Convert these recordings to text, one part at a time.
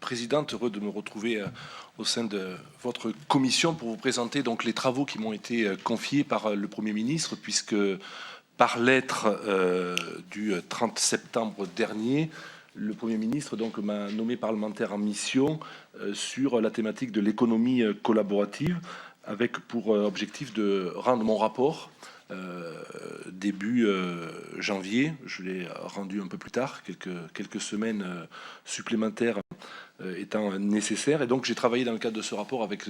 Présidente, heureux de me retrouver au sein de votre commission pour vous présenter donc les travaux qui m'ont été confiés par le Premier ministre, puisque par lettre du 30 septembre dernier, le Premier ministre m'a nommé parlementaire en mission sur la thématique de l'économie collaborative, avec pour objectif de rendre mon rapport début janvier. Je l'ai rendu un peu plus tard, quelques semaines supplémentaires étant nécessaires. Et donc j'ai travaillé dans le cadre de ce rapport avec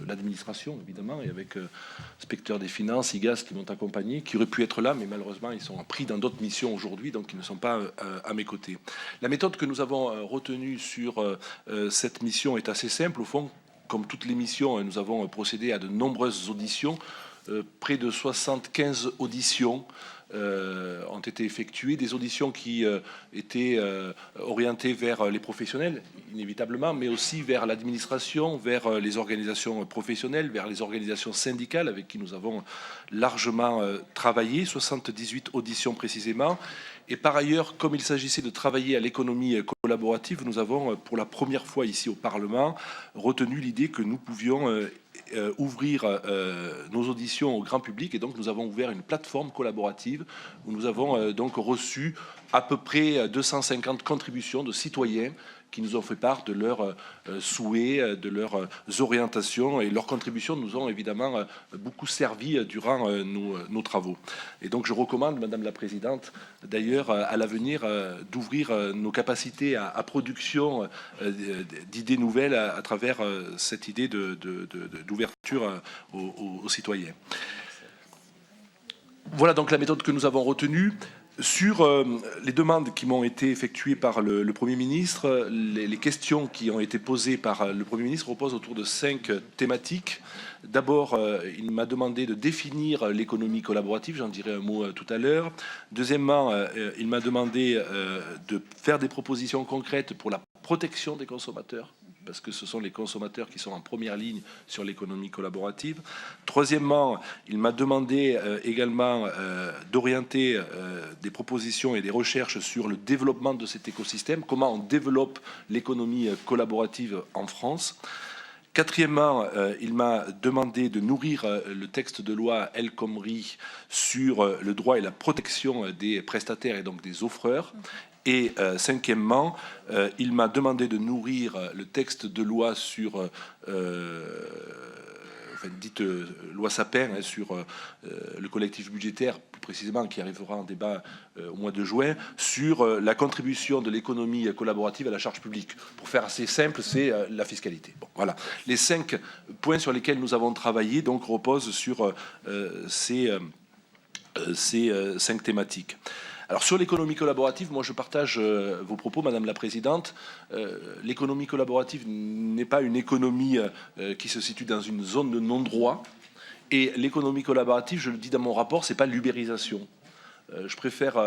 l'administration, évidemment, et avec l'inspecteur des finances, IGAS, qui m'ont accompagné, qui auraient pu être là, mais malheureusement ils sont pris dans d'autres missions aujourd'hui, donc ils ne sont pas à mes côtés. La méthode que nous avons retenue sur cette mission est assez simple. Au fond, comme toutes les missions, nous avons procédé à de nombreuses auditions. Près de 75 auditions ont été effectuées, des auditions qui étaient orientées vers les professionnels, inévitablement, mais aussi vers l'administration, vers les organisations professionnelles, vers les organisations syndicales avec qui nous avons largement travaillé, 78 auditions précisément. Et par ailleurs, comme il s'agissait de travailler à l'économie collaborative, nous avons pour la première fois ici au Parlement retenu l'idée que nous pouvions ouvrir nos auditions au grand public, et donc nous avons ouvert une plateforme collaborative où nous avons donc reçu à peu près 250 contributions de citoyens qui nous ont fait part de leurs souhaits, de leurs orientations, et leurs contributions nous ont évidemment beaucoup servi durant nos travaux. Et donc je recommande, Madame la Présidente, d'ailleurs à l'avenir d'ouvrir nos capacités à production d'idées nouvelles à travers cette idée d'ouverture aux citoyens. Voilà donc la méthode que nous avons retenue. Sur les demandes qui m'ont été effectuées par le Premier ministre, les questions qui ont été posées par le Premier ministre reposent autour de 5 thématiques. D'abord, il m'a demandé de définir l'économie collaborative, j'en dirai un mot tout à l'heure. Deuxièmement, il m'a demandé de faire des propositions concrètes pour la protection des consommateurs, parce que ce sont les consommateurs qui sont en première ligne sur l'économie collaborative. Troisièmement, il m'a demandé également d'orienter des propositions et des recherches sur le développement de cet écosystème, comment on développe l'économie collaborative en France. Quatrièmement, il m'a demandé de nourrir le texte de loi El Khomri sur le droit et la protection des prestataires et donc des offreurs. Et cinquièmement, il m'a demandé de nourrir le texte de loi sur, dite loi Sapin, sur le collectif budgétaire, plus précisément, qui arrivera en débat au mois de juin, sur la contribution de l'économie collaborative à la charge publique. Pour faire assez simple, c'est la fiscalité. Bon, voilà. Les 5 points sur lesquels nous avons travaillé donc reposent sur ces 5 thématiques. Alors sur l'économie collaborative, moi je partage vos propos, Madame la Présidente. L'économie collaborative n'est pas une économie qui se situe dans une zone de non-droit. Et l'économie collaborative, je le dis dans mon rapport, c'est pas l'ubérisation. Je préfère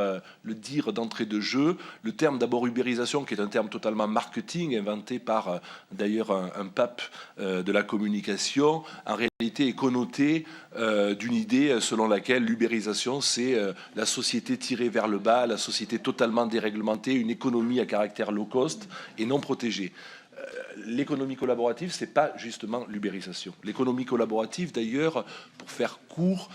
le dire d'entrée de jeu. Le terme d'abord ubérisation, qui est un terme totalement marketing, inventé par d'ailleurs un pape de la communication, en réalité est connoté d'une idée selon laquelle l'ubérisation, c'est la société tirée vers le bas, la société totalement déréglementée, une économie à caractère low cost et non protégée. L'économie collaborative, ce n'est pas justement l'ubérisation. L'économie collaborative, d'ailleurs, pour faire court,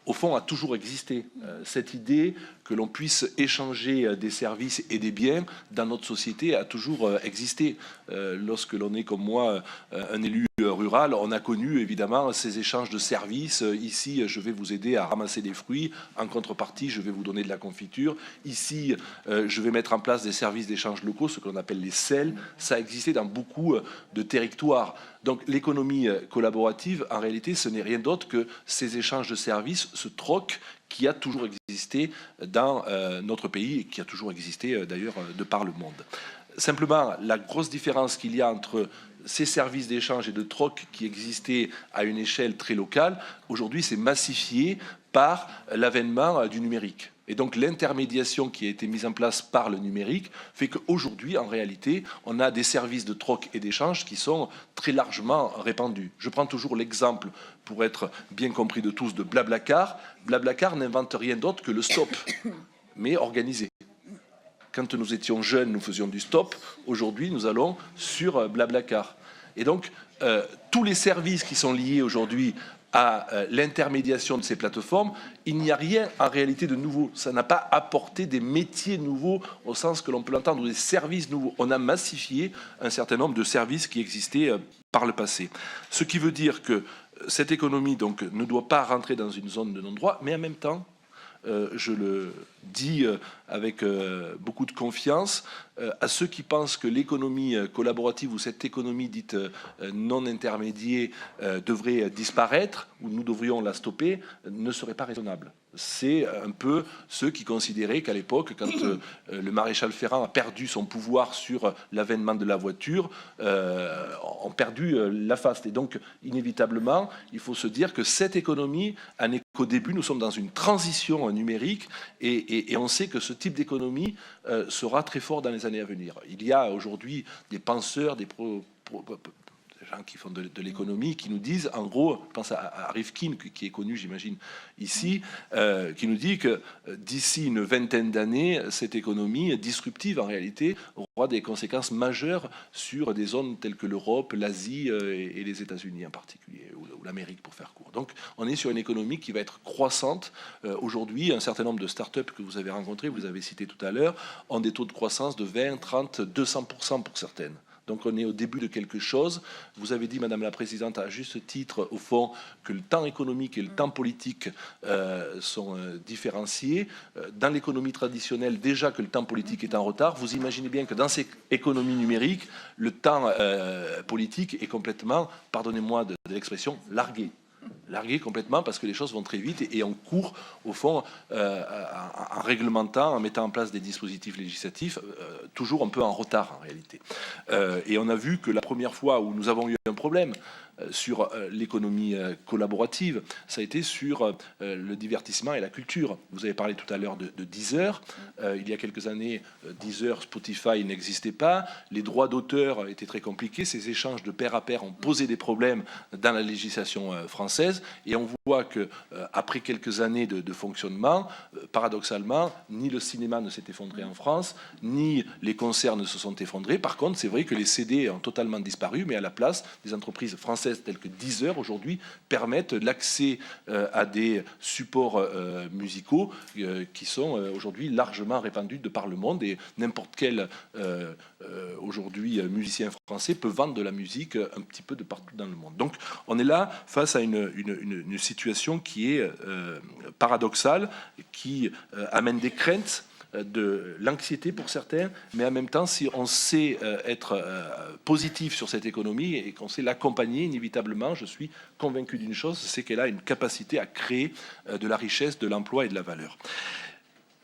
au fond, a toujours existé. Cette idée que l'on puisse échanger des services et des biens dans notre société a toujours existé. Lorsque l'on est, comme moi, un élu rural, on a connu évidemment ces échanges de services. Ici, je vais vous aider à ramasser des fruits. En contrepartie, je vais vous donner de la confiture. Ici, je vais mettre en place des services d'échange locaux, ce qu'on appelle les SEL. Ça existait dans beaucoup de territoires. Donc l'économie collaborative, en réalité, ce n'est rien d'autre que ces échanges de services, ce troc qui a toujours existé dans notre pays et qui a toujours existé d'ailleurs de par le monde. Simplement, la grosse différence qu'il y a entre ces services d'échange et de troc qui existaient à une échelle très locale, aujourd'hui, c'est massifié par l'avènement du numérique. Et donc l'intermédiation qui a été mise en place par le numérique fait qu'aujourd'hui, en réalité, on a des services de troc et d'échange qui sont très largement répandus. Je prends toujours l'exemple, pour être bien compris de tous, de Blablacar. Blablacar n'invente rien d'autre que le stop, mais organisé. Quand nous étions jeunes, nous faisions du stop. Aujourd'hui, nous allons sur Blablacar. Et donc, tous les services qui sont liés aujourd'hui à l'intermédiation de ces plateformes, il n'y a rien en réalité de nouveau. Ça n'a pas apporté des métiers nouveaux au sens que l'on peut l'entendre, ou des services nouveaux. On a massifié un certain nombre de services qui existaient par le passé. Ce qui veut dire que cette économie donc, ne doit pas rentrer dans une zone de non-droit, mais en même temps, je le dis avec beaucoup de confiance, à ceux qui pensent que l'économie collaborative ou cette économie dite non intermédiaire devrait disparaître ou nous devrions la stopper, ne serait pas raisonnable. C'est un peu ceux qui considéraient qu'à l'époque, quand le maréchal Ferrand a perdu son pouvoir sur l'avènement de la voiture, ont perdu la face. Et donc, inévitablement, il faut se dire que cette économie en est qu'au début, nous sommes dans une transition numérique et on sait que ce type d'économie sera très fort dans les années à venir. Il y a aujourd'hui des penseurs, des gens qui font de l'économie, qui nous disent, en gros, je pense à Rifkin, qui est connu, j'imagine, ici, qui nous dit que d'ici une vingtaine d'années, cette économie disruptive, en réalité, aura des conséquences majeures sur des zones telles que l'Europe, l'Asie et les États-Unis en particulier, ou l'Amérique pour faire court. Donc, on est sur une économie qui va être croissante. Aujourd'hui, un certain nombre de startups que vous avez rencontrées, vous avez cité tout à l'heure, ont des taux de croissance de 20, 30, 200% pour certaines. Donc on est au début de quelque chose. Vous avez dit, Madame la Présidente, à juste titre, au fond, que le temps économique et le temps politique sont différenciés. Dans l'économie traditionnelle, déjà que le temps politique est en retard, vous imaginez bien que dans ces économies numériques, le temps politique est complètement, pardonnez-moi de l'expression, largué. Largué complètement parce que les choses vont très vite et on court au fond en réglementant, en mettant en place des dispositifs législatifs, toujours un peu en retard en réalité. Et on a vu que la première fois où nous avons eu un problème sur l'économie collaborative, ça a été sur le divertissement et la culture. Vous avez parlé tout à l'heure de Deezer. Il y a quelques années, Deezer, Spotify n'existaient pas. Les droits d'auteur étaient très compliqués. Ces échanges de pair à pair ont posé des problèmes dans la législation française. Et on voit que après quelques années de fonctionnement, paradoxalement, ni le cinéma ne s'est effondré en France, ni les concerts ne se sont effondrés. Par contre, c'est vrai que les CD ont totalement disparu, mais à la place, des entreprises françaises telles que Deezer aujourd'hui permettent l'accès à des supports musicaux qui sont aujourd'hui largement répandus de par le monde et n'importe quel aujourd'hui musicien français peut vendre de la musique un petit peu de partout dans le monde. Donc on est là face à une situation qui est paradoxale, qui amène des craintes, de l'anxiété pour certains, mais en même temps, si on sait être positif sur cette économie et qu'on sait l'accompagner, inévitablement, je suis convaincu d'une chose, c'est qu'elle a une capacité à créer de la richesse, de l'emploi et de la valeur.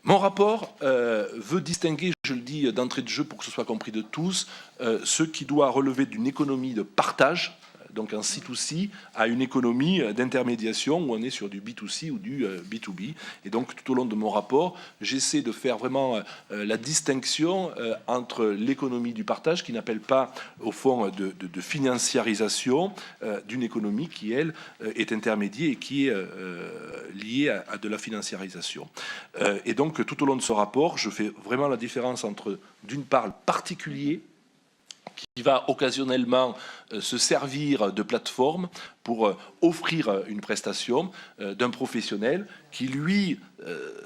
Mon rapport veut distinguer, je le dis d'entrée de jeu pour que ce soit compris de tous, ce qui doit relever d'une économie de partage, donc un C2C, à une économie d'intermédiation où on est sur du B2C ou du B2B. Et donc tout au long de mon rapport, j'essaie de faire vraiment la distinction entre l'économie du partage, qui n'appelle pas au fond de financiarisation d'une économie qui, elle, est intermédiaire et qui est liée à de la financiarisation. Et donc tout au long de ce rapport, je fais vraiment la différence entre, d'une part, le particulier, qui va occasionnellement se servir de plateforme pour offrir une prestation d'un professionnel qui, lui,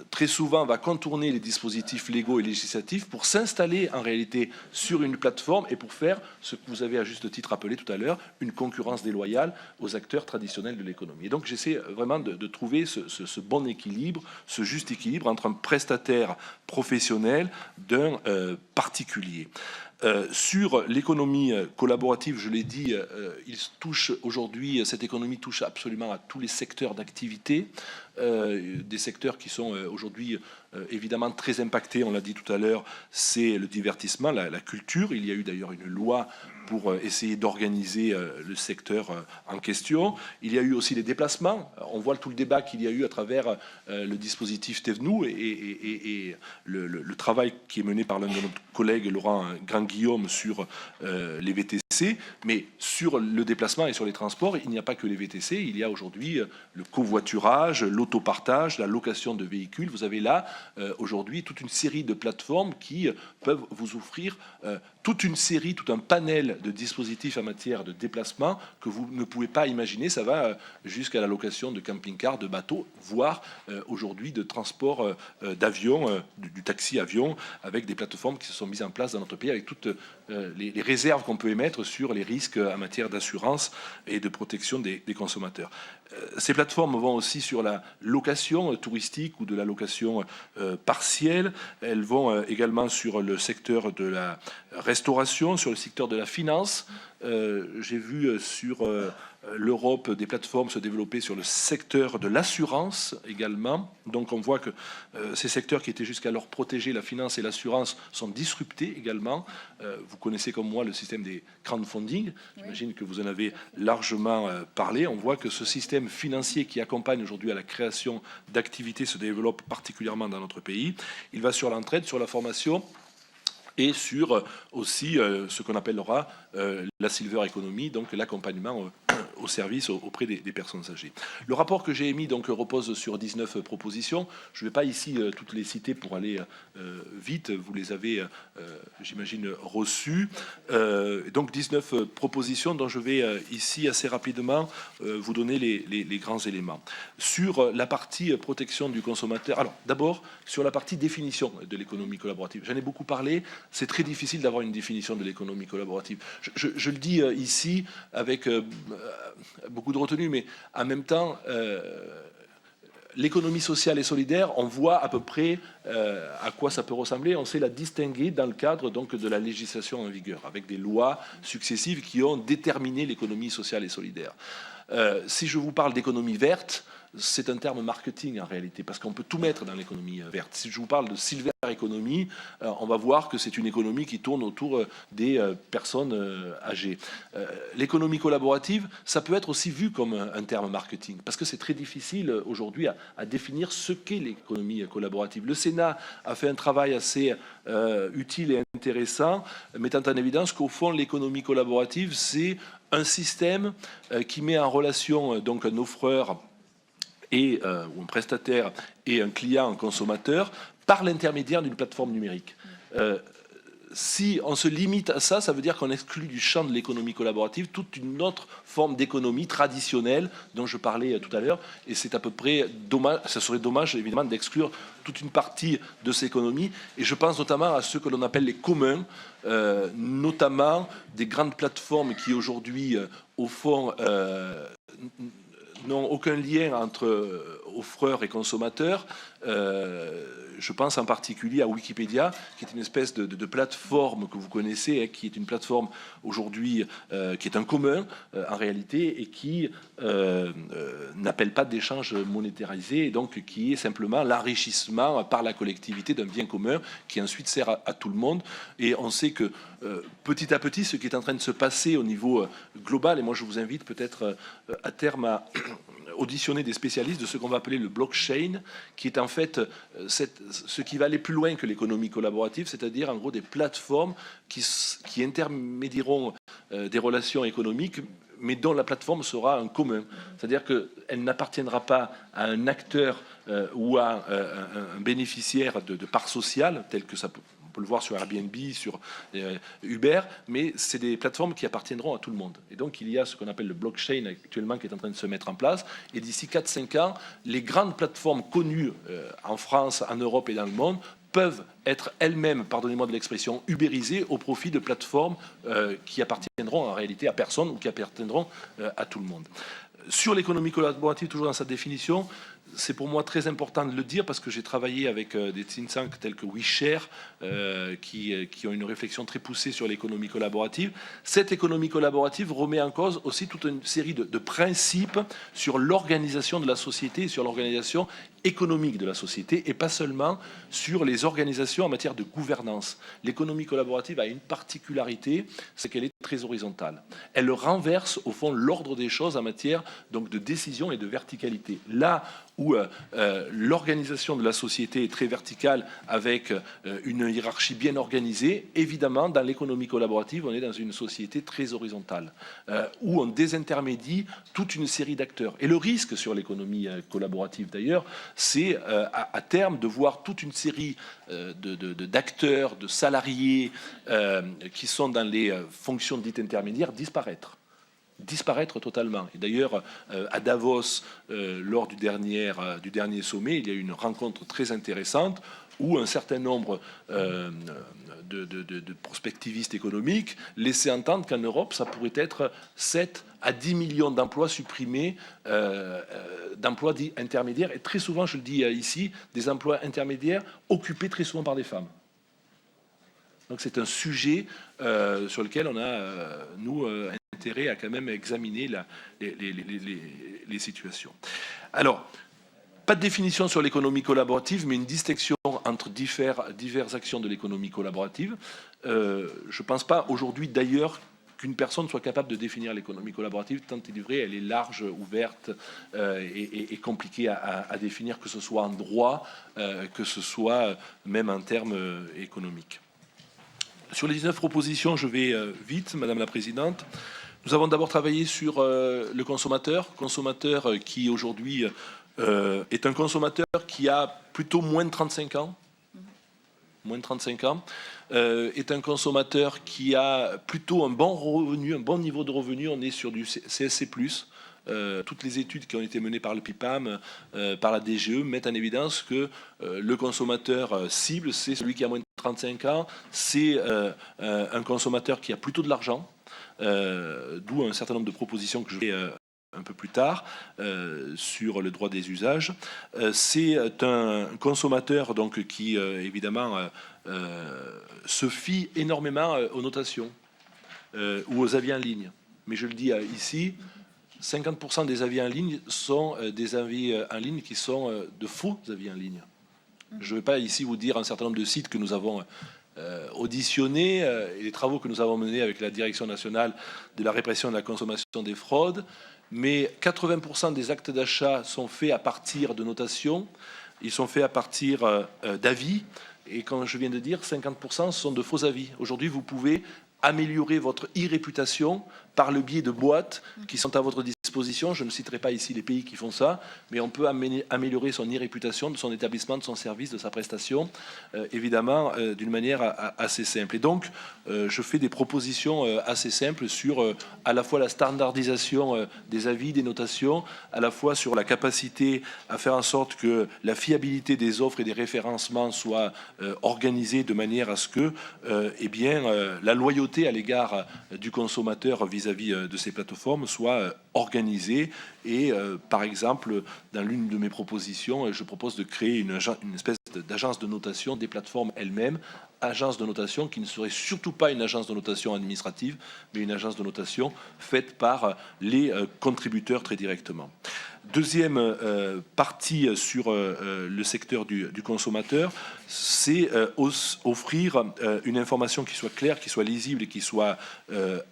très souvent va contourner les dispositifs légaux et législatifs pour s'installer en réalité sur une plateforme et pour faire ce que vous avez à juste titre appelé tout à l'heure une concurrence déloyale aux acteurs traditionnels de l'économie. Et donc j'essaie vraiment de trouver ce bon équilibre, ce juste équilibre entre un prestataire professionnel d'un particulier. Sur l'économie collaborative, je l'ai dit, il touche aujourd'hui, cette économie touche absolument à tous les secteurs d'activité, des secteurs qui sont aujourd'hui évidemment très impactés, on l'a dit tout à l'heure, c'est le divertissement, la culture. Il y a eu d'ailleurs une loi pour essayer d'organiser le secteur en question. Il y a eu aussi les déplacements. On voit tout le débat qu'il y a eu à travers le dispositif Thévenoud et le travail qui est mené par l'un de nos collègues, Laurent Grand-Guillaume, sur les VTC. Mais sur le déplacement et sur les transports, il n'y a pas que les VTC. Il y a aujourd'hui le covoiturage, l'autopartage, la location de véhicules. Vous avez là aujourd'hui toute une série de plateformes qui peuvent vous offrir toute une série, tout un panel de dispositifs en matière de déplacement que vous ne pouvez pas imaginer. Ça va jusqu'à la location de camping-cars, de bateaux, voire aujourd'hui de transport d'avions, du taxi-avion, avec des plateformes qui se sont mises en place dans notre pays, avec toutes les réserves qu'on peut émettre sur les risques en matière d'assurance et de protection des consommateurs. Ces plateformes vont aussi sur la location touristique ou de la location partielle. Elles vont également sur le secteur de la restauration, sur le secteur de la finance. J'ai vu sur l'Europe des plateformes se développer sur le secteur de l'assurance également. Donc on voit que ces secteurs qui étaient jusqu'alors protégés, la finance et l'assurance, sont disruptés également. Vous connaissez comme moi le système des crowdfunding. J'imagine que vous en avez largement parlé. On voit que ce système financier qui accompagne aujourd'hui à la création d'activités se développe particulièrement dans notre pays. Il va sur l'entraide, sur la formation, et sur aussi ce qu'on appellera la silver economy, donc l'accompagnement au service auprès des personnes âgées. Le rapport que j'ai émis donc repose sur 19 propositions. Je ne vais pas ici toutes les citer pour aller vite. Vous les avez, j'imagine, reçues. Donc 19 propositions dont je vais ici assez rapidement vous donner les grands éléments. Sur la partie protection du consommateur, alors d'abord sur la partie définition de l'économie collaborative. J'en ai beaucoup parlé. C'est très difficile d'avoir une définition de l'économie collaborative. Je le dis ici avec beaucoup de retenue, mais en même temps, l'économie sociale et solidaire, on voit à peu près à quoi ça peut ressembler. On sait la distinguer dans le cadre donc de la législation en vigueur, avec des lois successives qui ont déterminé l'économie sociale et solidaire. Si je vous parle d'économie verte, c'est un terme marketing en réalité, parce qu'on peut tout mettre dans l'économie verte. Si je vous parle de silver economy, on va voir que c'est une économie qui tourne autour des personnes âgées. L'économie collaborative, ça peut être aussi vu comme un terme marketing, parce que c'est très difficile aujourd'hui à définir ce qu'est l'économie collaborative. Le Sénat a fait un travail assez utile et intéressant, mettant en évidence qu'au fond, l'économie collaborative, c'est un système qui met en relation donc un offreur et ou un prestataire et un client, un consommateur, par l'intermédiaire d'une plateforme numérique. Si on se limite à ça, ça veut dire qu'on exclut du champ de l'économie collaborative toute une autre forme d'économie traditionnelle dont je parlais tout à l'heure. Et c'est à peu près dommage, ça serait dommage évidemment d'exclure toute une partie de ces économies. Et je pense notamment à ceux que l'on appelle les communs, notamment des grandes plateformes qui aujourd'hui, au fond, n'ont aucun lien entre offreurs et consommateurs. Je pense en particulier à Wikipédia, qui est une espèce de plateforme que vous connaissez, qui est une plateforme aujourd'hui qui est un commun en réalité et qui n'appelle pas d'échange monétarisé, et donc qui est simplement l'enrichissement par la collectivité d'un bien commun qui ensuite sert à tout le monde. Et on sait que petit à petit, ce qui est en train de se passer au niveau global, et moi je vous invite peut-être à terme à auditionner des spécialistes de ce qu'on va appeler le blockchain, qui est en fait ce qui va aller plus loin que l'économie collaborative, c'est-à-dire en gros des plateformes qui intermédieront des relations économiques, mais dont la plateforme sera un commun. C'est-à-dire qu'elle n'appartiendra pas à un acteur ou à un bénéficiaire de parts sociales, tel que ça peut. On peut le voir sur Airbnb, sur Uber, mais c'est des plateformes qui appartiendront à tout le monde. Et donc, il y a ce qu'on appelle le blockchain actuellement qui est en train de se mettre en place. Et d'ici 4-5 ans, les grandes plateformes connues en France, en Europe et dans le monde peuvent être elles-mêmes, pardonnez-moi de l'expression, ubérisées au profit de plateformes qui appartiendront en réalité à personne ou qui appartiendront à tout le monde. Sur l'économie collaborative, toujours dans sa définition, c'est pour moi très important de le dire parce que j'ai travaillé avec des think tanks tels que WeShare qui ont une réflexion très poussée sur l'économie collaborative. Cette économie collaborative remet en cause aussi toute une série de principes sur l'organisation de la société et sur l'organisation économique de la société et pas seulement sur les organisations en matière de gouvernance. L'économie collaborative a une particularité, c'est qu'elle est très horizontale. Elle renverse au fond l'ordre des choses en matière donc de décision et de verticalité. Là où l'organisation de la société est très verticale avec une hiérarchie bien organisée. Évidemment, dans l'économie collaborative, on est dans une société très horizontale, où on désintermédie toute une série d'acteurs. Et le risque sur l'économie collaborative, d'ailleurs, c'est à terme de voir toute une série d'acteurs, de salariés qui sont dans les fonctions dites intermédiaires disparaître totalement. Et d'ailleurs, à Davos, lors du dernier sommet, il y a eu une rencontre très intéressante où un certain nombre de prospectivistes économiques laissaient entendre qu'en Europe, ça pourrait être 7 à 10 millions d'emplois supprimés, d'emplois dits intermédiaires, et très souvent, je le dis ici, des emplois intermédiaires occupés très souvent par des femmes. Donc c'est un sujet sur lequel on a, nous, intérêt à quand même examiner les situations. Alors, pas de définition sur l'économie collaborative, mais une distinction entre diverses actions de l'économie collaborative. Je ne pense pas aujourd'hui d'ailleurs qu'une personne soit capable de définir l'économie collaborative, tant il est vrai, elle est large, ouverte et compliquée à définir, que ce soit en droit, que ce soit même en termes économiques. Sur les 19 propositions, je vais vite, Madame la Présidente. Nous avons d'abord travaillé sur le consommateur qui aujourd'hui est un consommateur qui a plutôt moins de 35 ans. Moins de 35 ans, est un consommateur qui a plutôt un bon revenu, un bon niveau de revenu. On est sur du CSC+. Toutes les études qui ont été menées par le PIPAM, par la DGE, mettent en évidence que le consommateur cible, c'est celui qui a moins de 35 ans, c'est un consommateur qui a plutôt de l'argent, d'où un certain nombre de propositions que je vais un peu plus tard sur le droit des usages. C'est un consommateur donc, qui évidemment se fie énormément aux notations ou aux avis en ligne. Mais je le dis ici, 50% des avis en ligne sont des avis en ligne qui sont de faux avis en ligne. Je ne vais pas ici vous dire un certain nombre de sites que nous avons auditionnés et les travaux que nous avons menés avec la Direction nationale de la répression de la consommation des fraudes, mais 80% des actes d'achat sont faits à partir de notations, ils sont faits à partir d'avis, et comme je viens de dire, 50% sont de faux avis. Aujourd'hui, vous pouvez améliorer votre e-réputation par le biais de boîtes qui sont à votre disposition. Je ne citerai pas ici les pays qui font ça, mais on peut améliorer son e-réputation de son établissement, de son service, de sa prestation, évidemment, d'une manière assez simple. Et donc, je fais des propositions assez simples sur à la fois la standardisation des avis, des notations, à la fois sur la capacité à faire en sorte que la fiabilité des offres et des référencements soit organisée de manière à ce que eh bien, la loyauté à l'égard du consommateur vis-à-vis de ces plateformes soit organisée. Et par exemple, dans l'une de mes propositions, je propose de créer une espèce d'agence de notation des plateformes elles-mêmes, agence de notation qui ne serait surtout pas une agence de notation administrative, mais une agence de notation faite par les contributeurs très directement. Deuxième partie sur le secteur du consommateur, c'est offrir une information qui soit claire, qui soit lisible et qui soit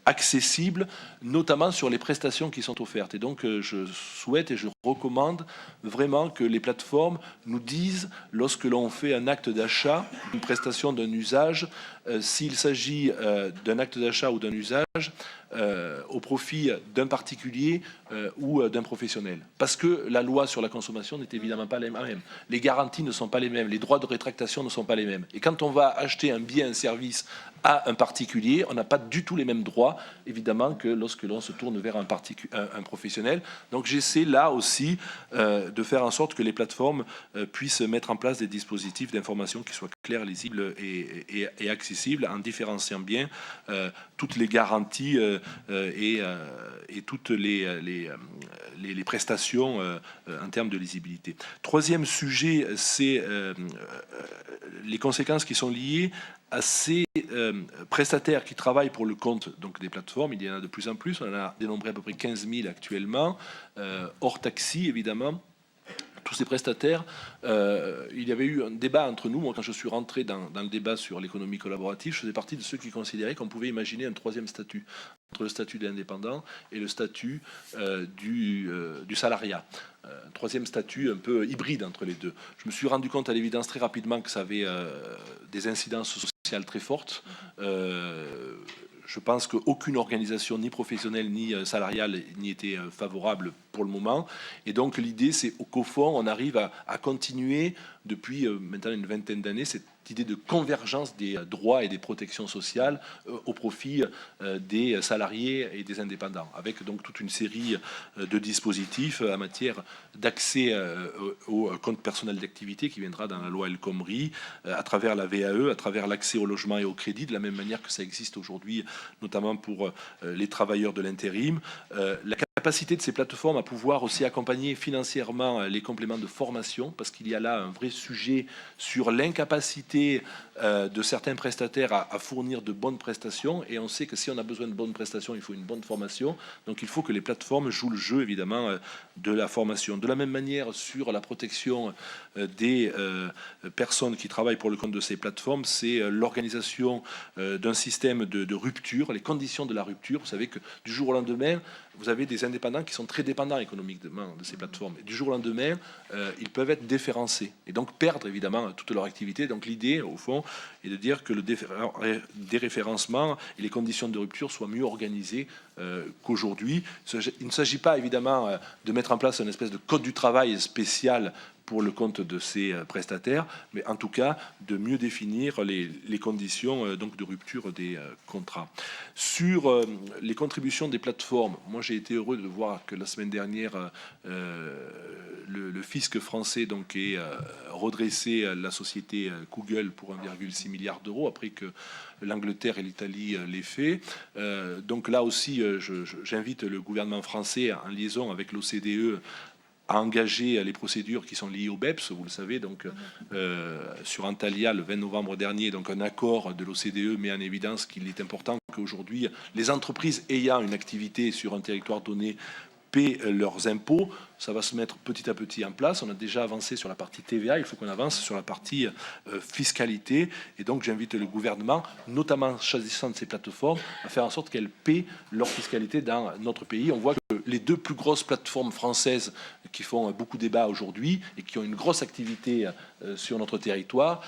accessible, notamment sur les prestations qui sont offertes. Et donc, je souhaite et je recommande vraiment que les plateformes nous disent, lorsque l'on fait un acte d'achat, une prestation d'un usage, s'il s'agit d'un acte d'achat ou d'un usage, au profit d'un particulier ou d'un professionnel. Parce que la loi sur la consommation n'est évidemment pas la même. Les garanties ne sont pas les mêmes, les droits de rétractation ne sont pas les mêmes. Et quand on va acheter un bien, un service à un particulier, on n'a pas du tout les mêmes droits, évidemment, que lorsque l'on se tourne vers un professionnel. Donc j'essaie là aussi de faire en sorte que les plateformes puissent mettre en place des dispositifs d'information qui soient clairs, lisibles et accessibles, en différenciant bien toutes les garanties et toutes les prestations en termes de lisibilité. Troisième sujet, c'est les conséquences qui sont liées à ces prestataires qui travaillent pour le compte donc, des plateformes. Il y en a de plus en plus, on en a dénombré à peu près 15 000 actuellement, hors taxi évidemment. tous ces prestataires, il y avait eu un débat entre nous. Moi, quand je suis rentré dans le débat sur l'économie collaborative, je faisais partie de ceux qui considéraient qu'on pouvait imaginer un troisième statut, entre le statut de l'indépendant et le statut du salariat. Un troisième statut un peu hybride entre les deux. Je me suis rendu compte à l'évidence très rapidement que ça avait des incidences sociales très fortes. Je pense qu'aucune organisation, ni professionnelle, ni salariale, n'y était favorable pour le moment. Et donc l'idée, c'est qu'au fond, on arrive à continuer depuis maintenant une vingtaine d'années cette idée de convergence des droits et des protections sociales au profit des salariés et des indépendants, avec donc toute une série de dispositifs en matière d'accès au compte personnel d'activité qui viendra dans la loi El Khomri, à travers la VAE, à travers l'accès au logement et au crédit, de la même manière que ça existe aujourd'hui, notamment pour les travailleurs de l'intérim. La capacité de ces plateformes à pouvoir aussi accompagner financièrement les compléments de formation, parce qu'il y a là un vrai sujet sur l'incapacité de certains prestataires à fournir de bonnes prestations, et on sait que si on a besoin de bonnes prestations, il faut une bonne formation, donc il faut que les plateformes jouent le jeu évidemment de la formation. De la même manière, sur la protection des personnes qui travaillent pour le compte de ces plateformes, c'est l'organisation d'un système de rupture, les conditions de la rupture. Vous savez que du jour au lendemain, vous avez des indépendants qui sont très dépendants économiquement de ces plateformes. Et du jour au lendemain, ils peuvent être déréférencés et donc perdre évidemment toute leur activité. Donc l'idée, au fond, est de dire que le déréférencement et les conditions de rupture soient mieux organisées qu'aujourd'hui. Il ne s'agit pas évidemment de mettre en place une espèce de code du travail spécial pour le compte de ces prestataires, mais en tout cas de mieux définir les conditions donc de rupture des contrats. Sur les contributions des plateformes, moi j'ai été heureux de voir que la semaine dernière le fisc français donc est redressé la société Google pour 1,6 milliard d'euros après que l'Angleterre et l'Italie l'aient fait. Donc là aussi, j'invite le gouvernement français en liaison avec l'OCDE à engager les procédures qui sont liées au BEPS, vous le savez, donc sur Antalya le 20 novembre dernier, donc un accord de l'OCDE met en évidence qu'il est important qu'aujourd'hui les entreprises ayant une activité sur un territoire donné paient leurs impôts. Ça va se mettre petit à petit en place. On a déjà avancé sur la partie TVA, il faut qu'on avance sur la partie fiscalité. Et donc j'invite le gouvernement, notamment s'agissant de ces plateformes, à faire en sorte qu'elles paient leur fiscalité dans notre pays. On voit que les deux plus grosses plateformes françaises qui font beaucoup débat aujourd'hui et qui ont une grosse activité sur notre territoire,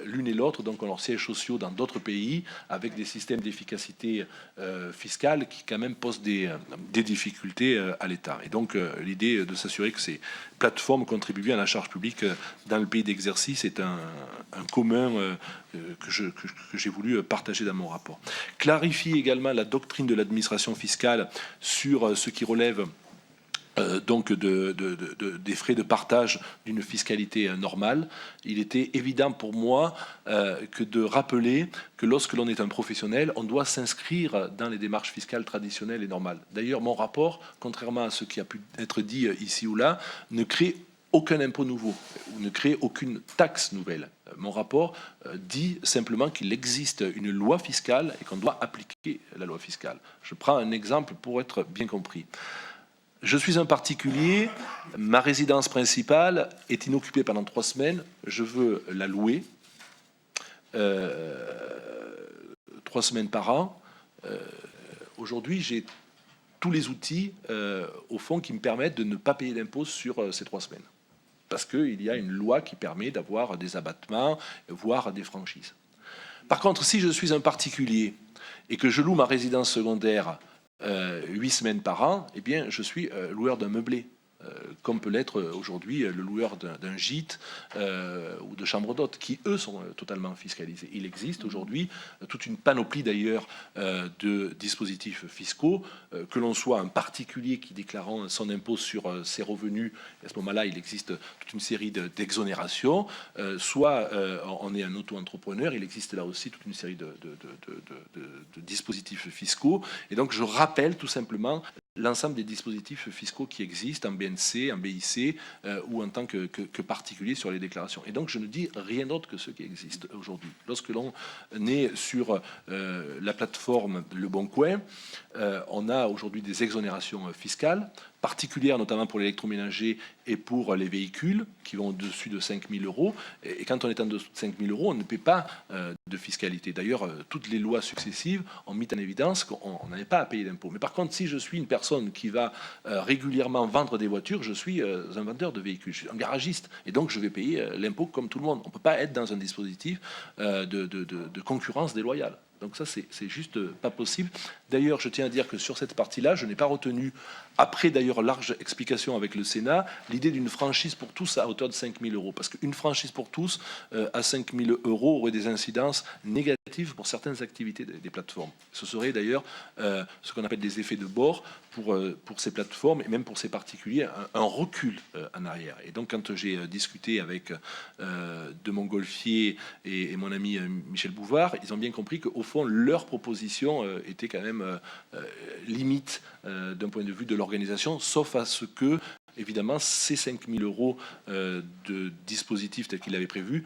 l'une et l'autre, donc ont leurs sièges sociaux dans d'autres pays, avec des systèmes d'efficacité fiscale qui quand même posent des difficultés à l'État. Et donc l'idée de s'assurer que ces plateformes contribuent bien à la charge publique dans le pays d'exercice est un commun que j'ai voulu partager dans mon rapport. Clarifie également la doctrine de l'administration fiscale sur ce qui relève donc des frais de partage d'une fiscalité normale. Il était évident pour moi que de rappeler que lorsque l'on est un professionnel, on doit s'inscrire dans les démarches fiscales traditionnelles et normales. D'ailleurs, mon rapport, contrairement à ce qui a pu être dit ici ou là, ne crée aucun impôt nouveau ou ne crée aucune taxe nouvelle. Mon rapport dit simplement qu'il existe une loi fiscale et qu'on doit appliquer la loi fiscale. Je prends un exemple pour être bien compris. Je suis un particulier, ma résidence principale est inoccupée pendant 3 semaines, je veux la louer 3 semaines par an. Aujourd'hui, j'ai tous les outils, au fond, qui me permettent de ne pas payer d'impôts sur ces 3 semaines. Parce qu'il y a une loi qui permet d'avoir des abattements, voire des franchises. Par contre, si je suis un particulier et que je loue ma résidence secondaire 8 semaines par an, eh bien, je suis loueur d'un meublé, comme peut l'être aujourd'hui le loueur d'un gîte ou de chambre d'hôte, qui, eux, sont totalement fiscalisés. Il existe aujourd'hui toute une panoplie, d'ailleurs, de dispositifs fiscaux, que l'on soit un particulier qui déclarant son impôt sur ses revenus, à ce moment-là, il existe toute une série d'exonérations, soit on est un auto-entrepreneur, il existe là aussi toute une série de dispositifs fiscaux. Et donc, je rappelle tout simplement l'ensemble des dispositifs fiscaux qui existent en BNP BNC, en BIC ou en tant que particulier sur les déclarations. Et donc je ne dis rien d'autre que ce qui existe aujourd'hui. Lorsque l'on est sur la plateforme Le Bon Coin, on a aujourd'hui des exonérations fiscales particulières, notamment pour l'électroménager et pour les véhicules qui vont au-dessus de 5 000 euros. Et quand on est en dessous de 5 000 euros, on ne paie pas de fiscalité. D'ailleurs, toutes les lois successives ont mis en évidence qu'on n'avait pas à payer d'impôts. Mais par contre, si je suis une personne qui va régulièrement vendre des voitures, je suis un vendeur de véhicules, je suis un garagiste. Et donc, je vais payer l'impôt comme tout le monde. On ne peut pas être dans un dispositif de concurrence déloyale. Donc ça, c'est juste pas possible. D'ailleurs, je tiens à dire que sur cette partie-là, je n'ai pas retenu, après d'ailleurs large explication avec le Sénat, l'idée d'une franchise pour tous à hauteur de 5 000 euros. Parce qu'une franchise pour tous à 5 000 euros aurait des incidences négatives pour certaines activités des plateformes. Ce serait d'ailleurs ce qu'on appelle des effets de bord pour ces plateformes et même pour ces particuliers, un recul en arrière. Et donc, quand j'ai discuté avec de Montgolfier et mon ami Michel Bouvard, ils ont bien compris qu'au fond, leur proposition était quand même limite d'un point de vue de l'organisation, sauf à ce que, évidemment, ces 5 000 euros de dispositifs tels qu'il avait prévu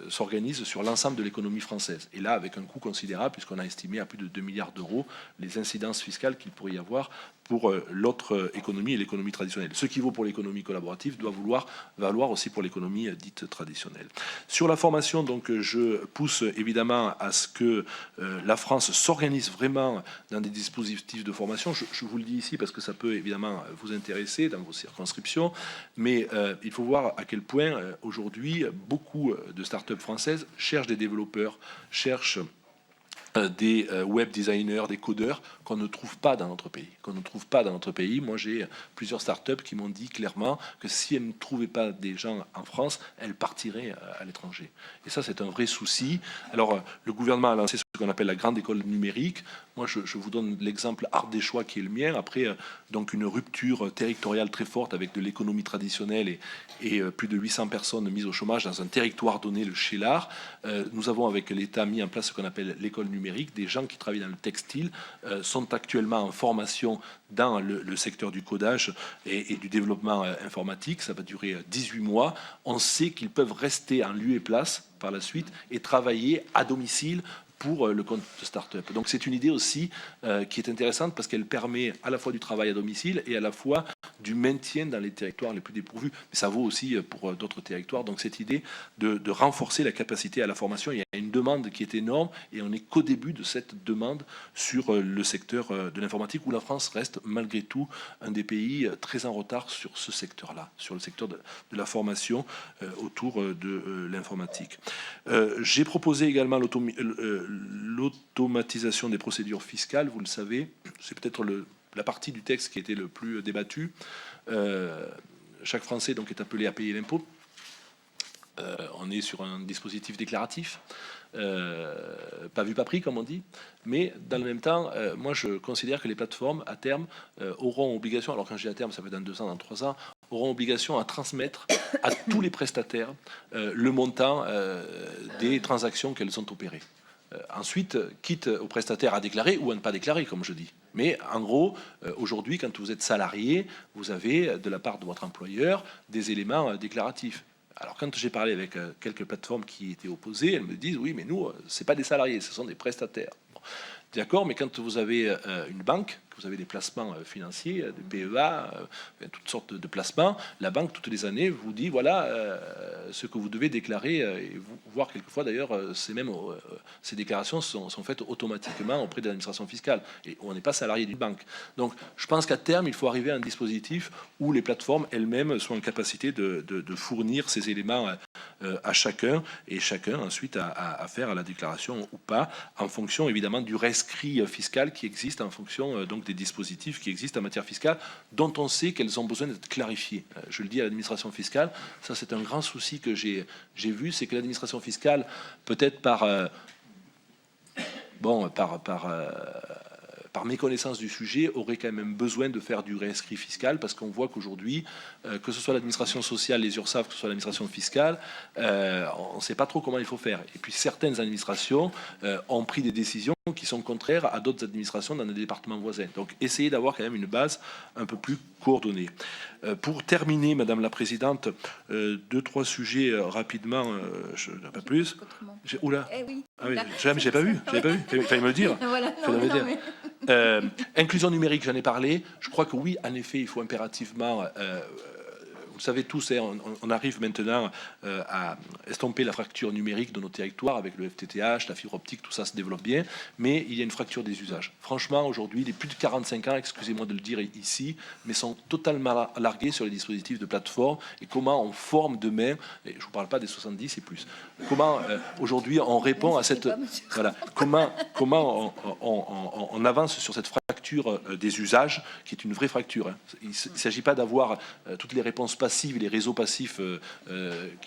s'organisent sur l'ensemble de l'économie française. Et là, avec un coût considérable, puisqu'on a estimé à plus de 2 milliards d'euros les incidences fiscales qu'il pourrait y avoir pour l'autre économie et l'économie traditionnelle. Ce qui vaut pour l'économie collaborative doit valoir aussi pour l'économie dite traditionnelle. Sur la formation, donc, je pousse évidemment à ce que la France s'organise vraiment dans des dispositifs de formation. Je vous le dis ici parce que ça peut évidemment vous intéresser dans vos circonscriptions, mais il faut voir à quel point aujourd'hui beaucoup de start-up françaises cherchent des développeurs, cherchent des web designers, des codeurs qu'on ne trouve pas dans notre pays. Moi, j'ai plusieurs startups qui m'ont dit clairement que si elles ne trouvaient pas des gens en France, elles partiraient à l'étranger. Et ça, c'est un vrai souci. Alors, le gouvernement a lancé ce qu'on appelle la grande école numérique. Moi, je vous donne l'exemple ardéchois qui est le mien. Après, donc une rupture territoriale très forte avec de l'économie traditionnelle et plus de 800 personnes mises au chômage dans un territoire donné, le Cheylard. Nous avons, avec l'État, mis en place ce qu'on appelle l'école numérique. Des gens qui travaillent dans le textile sont actuellement en formation dans le secteur du codage et du développement informatique. Ça va durer 18 mois. On sait qu'ils peuvent rester en lieu et place par la suite et travailler à domicile pour le compte de start-up. Donc c'est une idée aussi qui est intéressante parce qu'elle permet à la fois du travail à domicile et à la fois du maintien dans les territoires les plus dépourvus. Mais ça vaut aussi pour d'autres territoires. Donc cette idée de renforcer la capacité à la formation, il y a une demande qui est énorme et on n'est qu'au début de cette demande sur le secteur de l'informatique où la France reste malgré tout un des pays très en retard sur ce secteur-là, sur le secteur de la formation autour de l'informatique. J'ai proposé également l'automatisation des procédures fiscales, vous le savez, c'est peut-être la partie du texte qui était le plus débattue. Chaque Français donc est appelé à payer l'impôt. On est sur un dispositif déclaratif, pas vu, pas pris, comme on dit. Mais dans le même temps, moi je considère que les plateformes, à terme, auront obligation, alors quand je dis à terme, ça fait dans 2 ans, dans 3 ans, auront obligation à transmettre à tous les prestataires le montant des transactions qu'elles ont opérées. Ensuite, quitte aux prestataires à déclarer ou à ne pas déclarer, comme je dis. Mais en gros, aujourd'hui, quand vous êtes salarié, vous avez de la part de votre employeur des éléments déclaratifs. Alors quand j'ai parlé avec quelques plateformes qui étaient opposées, elles me disent oui, mais nous, c'est pas des salariés, ce sont des prestataires. Bon. D'accord, mais quand vous avez une banque, que vous avez des placements financiers, des PEA, toutes sortes de placements, la banque, toutes les années, vous dit, voilà ce que vous devez déclarer, et voire quelquefois d'ailleurs, ces déclarations sont faites automatiquement auprès de l'administration fiscale, et on n'est pas salarié d'une banque. Donc je pense qu'à terme, il faut arriver à un dispositif où les plateformes elles-mêmes sont en capacité de fournir ces éléments à chacun, et chacun ensuite à faire la déclaration ou pas, en fonction évidemment du rescrit fiscal qui existe, en fonction donc des dispositifs qui existent en matière fiscale, dont on sait qu'elles ont besoin d'être clarifiées. Je le dis à l'administration fiscale, ça c'est un grand souci que j'ai vu, c'est que l'administration fiscale, peut-être par méconnaissance du sujet, auraient quand même besoin de faire du réinscrit fiscal, parce qu'on voit qu'aujourd'hui, que ce soit l'administration sociale, les URSSAF, que ce soit l'administration fiscale, on ne sait pas trop comment il faut faire. Et puis certaines administrations ont pris des décisions qui sont contraires à d'autres administrations dans des départements voisins. Donc essayez d'avoir quand même une base un peu plus coordonnée. Pour terminer, Madame la Présidente, 2-3 sujets rapidement, je n'ai pas plus. Oula, oui, ah oui, j'ai pas vu, il fallait me le dire. Voilà, Inclusion numérique, j'en ai parlé. Je crois que oui, en effet, il faut impérativement... vous savez tous, on arrive maintenant à estomper la fracture numérique de nos territoires avec le FTTH, la fibre optique, tout ça se développe bien, mais il y a une fracture des usages. Franchement, aujourd'hui, les plus de 45 ans, excusez-moi de le dire ici, mais sont totalement largués sur les dispositifs de plateforme et comment on forme demain, et je ne vous parle pas des 70 et plus, comment aujourd'hui on répond à cette... Voilà, comment on avance sur cette fracture des usages, qui est une vraie fracture. Hein. Il ne s'agit pas d'avoir toutes les réponses passives et les réseaux passifs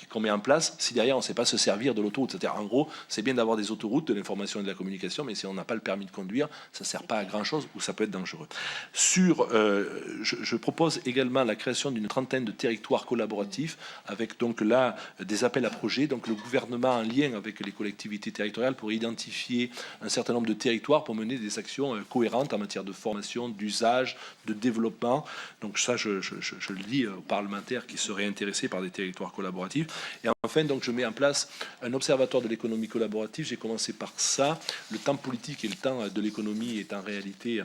qu'on met en place si derrière on ne sait pas se servir de l'autoroute. C'est-à-dire, en gros, c'est bien d'avoir des autoroutes, de l'information et de la communication, mais si on n'a pas le permis de conduire, ça ne sert pas à grand-chose ou ça peut être dangereux. Je propose également la création d'une trentaine de territoires collaboratifs avec donc là des appels à projets. Donc le gouvernement en lien avec les collectivités territoriales pour identifier un certain nombre de territoires pour mener des actions cohérentes en matière de formation, d'usage, de développement. Donc ça, je le dis aux parlementaires qui seraient intéressés par des territoires collaboratifs. Et enfin, donc, je mets en place un observatoire de l'économie collaborative. J'ai commencé par ça. Le temps politique et le temps de l'économie est en réalité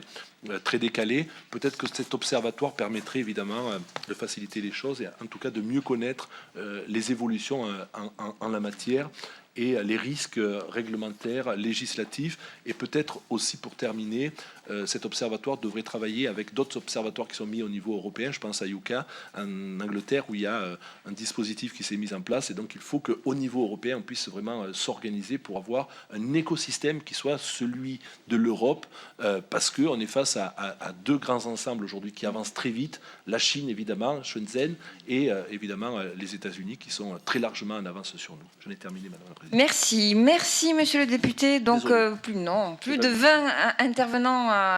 très décalé. Peut-être que cet observatoire permettrait évidemment de faciliter les choses et en tout cas de mieux connaître les évolutions en la matière et les risques réglementaires, législatifs. Et peut-être aussi, pour terminer, cet observatoire devrait travailler avec d'autres observatoires qui sont mis au niveau européen. Je pense à UCA, en Angleterre, où il y a un dispositif qui s'est mis en place. Et donc, il faut qu'au niveau européen, on puisse vraiment s'organiser pour avoir un écosystème qui soit celui de l'Europe, parce qu'on est face à deux grands ensembles aujourd'hui qui avancent très vite. La Chine, évidemment, Shenzhen, et évidemment les États-Unis, qui sont très largement en avance sur nous. J'en ai terminé, Madame la Présidente. Merci, monsieur le député. Donc, plus de 20 intervenants